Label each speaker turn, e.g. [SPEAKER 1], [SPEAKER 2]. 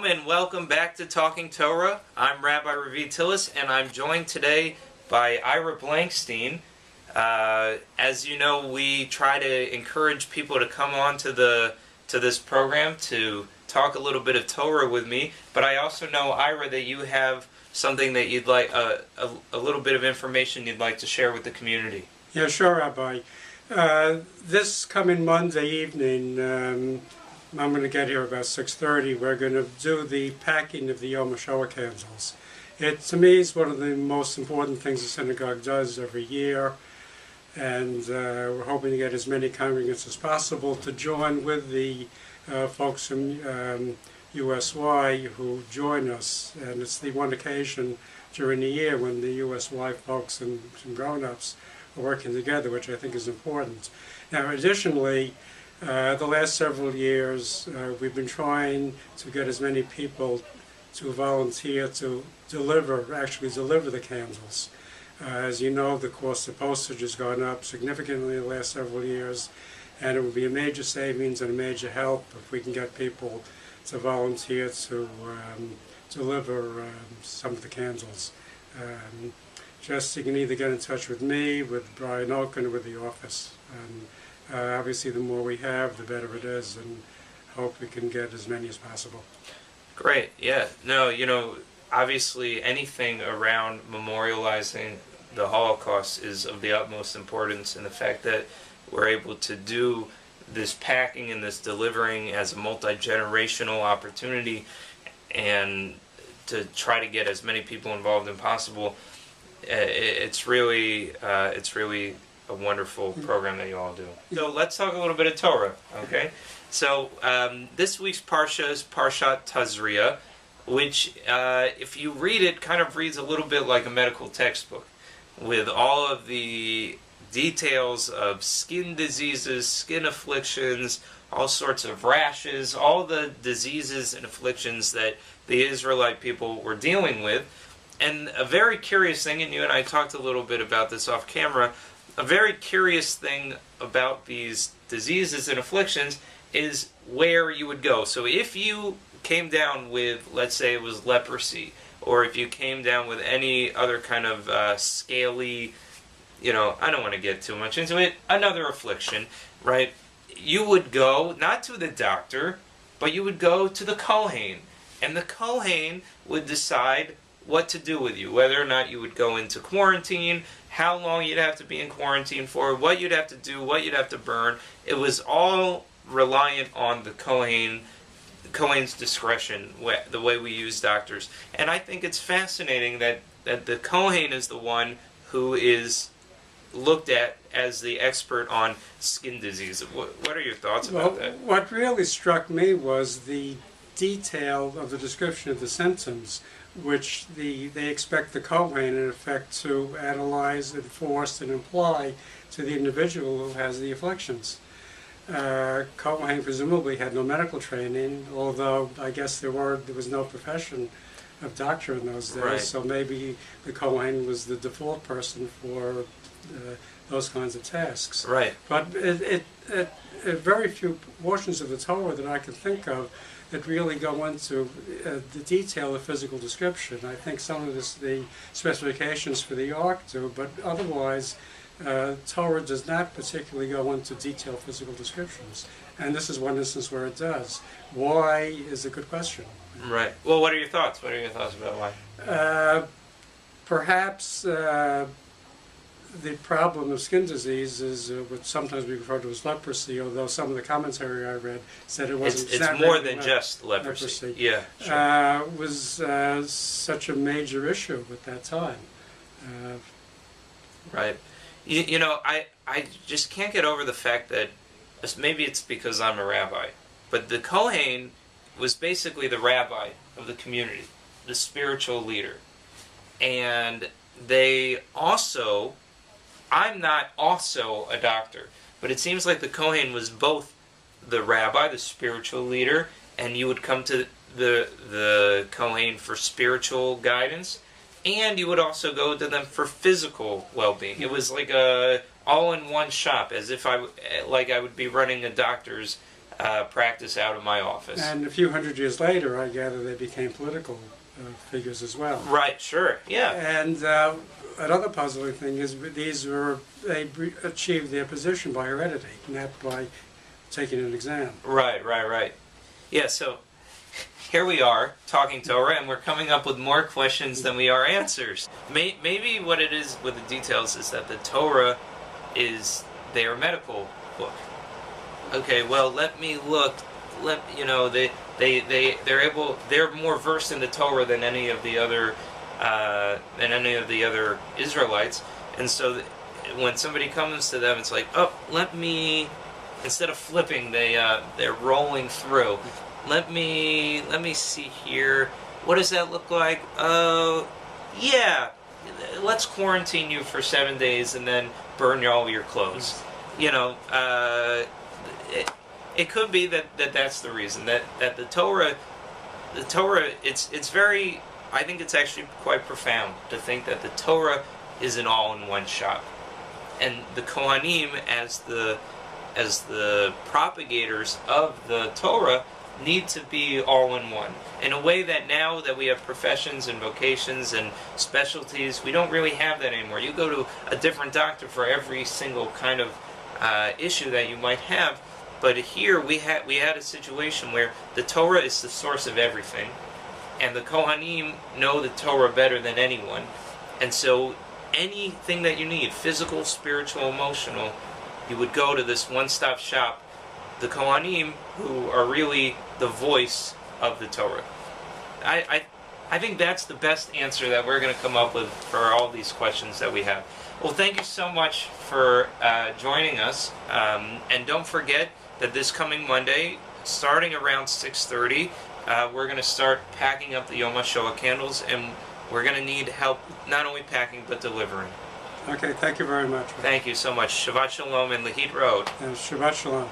[SPEAKER 1] gentlemen, welcome back to Talking Torah. I'm Rabbi Ravid Tilles, and I'm joined today by Ira Blankstein. As you know, we try to encourage people to come on to this program to talk a little bit of Torah with me, but I also know, Ira, that you have something that you'd like, a little bit of information you'd like to share with the community.
[SPEAKER 2] Yeah, sure, Rabbi. This coming Monday evening, I'm going to get here about 6:30. We're going to do the packing of the Yom HaShoah candles. To me, it's one of the most important things the synagogue does every year, and we're hoping to get as many congregants as possible to join with the folks from USY who join us. And it's the one occasion during the year when the USY folks and some grown-ups are working together, which I think is important. Now, additionally, the last several years, we've been trying to get as many people to volunteer to actually deliver the candles. As you know, the cost of postage has gone up significantly in the last several years, and it would be a major savings and a major help if we can get people to volunteer to deliver some of the candles. Just you can either get in touch with me, with Brian Oaken, or with the office. Obviously, the more we have, the better it is, and hope we can get as many as possible.
[SPEAKER 1] Great, yeah. No, you know, obviously anything around memorializing the Holocaust is of the utmost importance, and the fact that we're able to do this packing and this delivering as a multi-generational opportunity and to try to get as many people involved as possible, it's really a wonderful program that you all do. So let's talk a little bit of Torah, okay? So this week's Parsha is Parshat Tazria, which if you read it, kind of reads a little bit like a medical textbook, with all of the details of skin diseases, skin afflictions, all sorts of rashes, all the diseases and afflictions that the Israelite people were dealing with. And a very curious thing, and you and I talked a little bit about this off camera, a very curious thing about these diseases and afflictions is where you would go. So if you came down with, let's say it was leprosy, or if you came down with any other kind of scaly, you know, I don't want to get too much into it, another affliction, right? You would go, not to the doctor, but you would go to the Kohen. And the Kohen would decide what to do with you, whether or not you would go into quarantine, how long you'd have to be in quarantine for, what you'd have to do, what you'd have to burn. It was all reliant on the Kohen's discretion, the way we use doctors. And I think it's fascinating that the Kohen is the one who is looked at as the expert on skin disease. What are your thoughts about that?
[SPEAKER 2] What really struck me was the detail of the description of the symptoms, which they expect the Kohen, in effect, to analyze, enforce, and apply to the individual who has the afflictions. Kohen presumably had no medical training, although I guess there was no profession of doctor in those days, right. So maybe the Kohen was the default person for those kinds of tasks.
[SPEAKER 1] Right.
[SPEAKER 2] But very few portions of the Torah that I can think of that really go into the detail of physical description. I think some of the specifications for the Ark do, but otherwise Torah does not particularly go into detailed physical descriptions. And this is one instance where it does. Why is a good question.
[SPEAKER 1] Right. Well, what are your thoughts? What are your thoughts about why?
[SPEAKER 2] Perhaps the problem of skin disease is what sometimes we refer to as leprosy, although some of the commentary I read said it wasn't.
[SPEAKER 1] It's more than just leprosy. Yeah, sure.
[SPEAKER 2] Was such a major issue at that time.
[SPEAKER 1] Right. You know, I just can't get over the fact that, maybe it's because I'm a rabbi, but the Kohen was basically the rabbi of the community, the spiritual leader. And they also, I'm not also a doctor, but it seems like the Kohen was both the rabbi, the spiritual leader, and you would come to the Kohen for spiritual guidance, and you would also go to them for physical well-being. It was like a all-in-one shop, as if I would be running a doctor's practice out of my office.
[SPEAKER 2] And a few hundred years later, I gather they became political figures as well.
[SPEAKER 1] Right, sure, yeah.
[SPEAKER 2] And another puzzling thing is they achieved their position by heredity, not by taking an exam.
[SPEAKER 1] Right. Yeah, so here we are talking Torah, and we're coming up with more questions than we are answers. Maybe what it is with the details is that the Torah is their medical book. Okay, well, let me look. They're more versed in the Torah than any of the other Israelites, and so when somebody comes to them, it's like, oh, instead of flipping, they're rolling through. Let me see here. What does that look like? Yeah, let's quarantine you for 7 days and then burn all your clothes. It could be that's the reason that the Torah it's very, I think it's actually quite profound to think that the Torah is an all-in-one shop, and the Kohanim as the propagators of the Torah need to be all-in-one in a way that now that we have professions and vocations and specialties, we don't really have that anymore. You go to a different doctor for every single kind of issue that you might have. But here we had a situation where the Torah is the source of everything, and the Kohanim know the Torah better than anyone, and so anything that you need, physical, spiritual, emotional, you would go to this one-stop shop, the Kohanim, who are really the voice of the Torah. I think that's the best answer that we're going to come up with for all these questions that we have. Well, thank you so much for joining us, and don't forget that this coming Monday, starting around 6:30, we're going to start packing up the Yom HaShoah candles, and we're going to need help not only packing but delivering.
[SPEAKER 2] Okay, thank you very much.
[SPEAKER 1] Thank you so much. Shabbat Shalom and Lahit Road.
[SPEAKER 2] Shabbat Shalom.